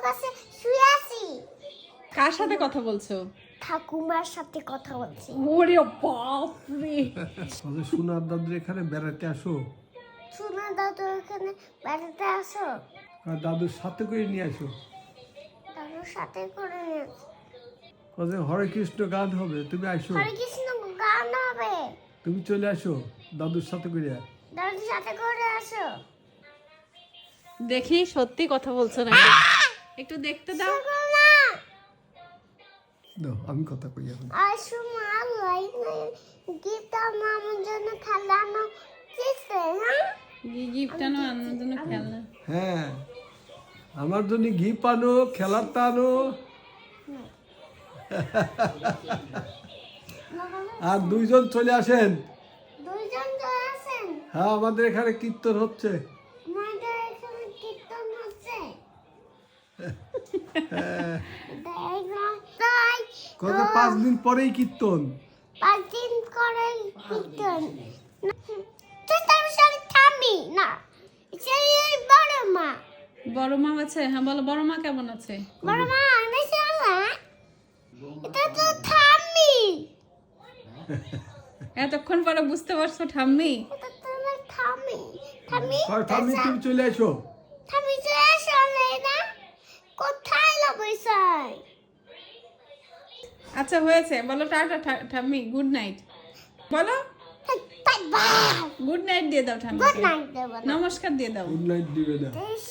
কাছে শুয়ে আছি। কার সাথে কথা বলছো? ঠাকুমার সাথে কথা বলছি। ওরে বাপ রে, তাহলে সোনার দাদুর এখানে বেড়াতে আসো, শোনা দাদু এখানে বেড়াতে আসো, আর দাদুর সাথে করে নিয়ে আসো। দাদুর সাথে করে নিয়ে আসো। তাহলে হরে কৃষ্ণ গান হবে, তুমি আসো, হরে কৃষ্ণ গান হবে, তুমি চলে আসো দাদুর সাথে করে। দাদুর সাথে করে আসো। দেখি সত্যি কথা বলছো না, একটু দেখতে দাও। মা দাও আমি কথা কই এখন। আসো মা, লাইক গিফট আমার জন্য খেলানো দিছে। হ্যাঁ গিফট আনো, আনার জন্য খেলনা। হ্যাঁ, আমার জন্য গিফট আনো, খেলার তা আনো। আর দুইজন চলে আসেন। দুইজন তো আছেন, হ্যাঁ, আমাদের এখানে কীর্তন হচ্ছে। আমাদের এখানে কীর্তন হচ্ছে। হ্যাঁ, দেখলাম তাই কত 5 দিন পরেই কীর্তন। 5 দিন করে কীর্তন। তুই তার সাথে থামি না, সেই বড় মা। বড় মা আছে? হ্যাঁ বলো, বড় মা কেমন আছে? বড় মা আমি শালা, এটা তো থামি, এতক্ষণ পরে বুঝতে পারছো ঠাম্মি? এটা তো না থামি। থামি ঠাম্মি তুমি চলে আসো। থামি যে আসলে না কোথায় লবইছাই। আচ্ছা হয়েছে, বলো টাটা ঠাম্মি, গুড নাইট বলো। বাই বাই, গুড নাইট দিয়ে দাও ঠাম্মি, গুড নাইট দেব না। নমস্কার দিয়ে দাও। গুড নাইট দিবে না। ইস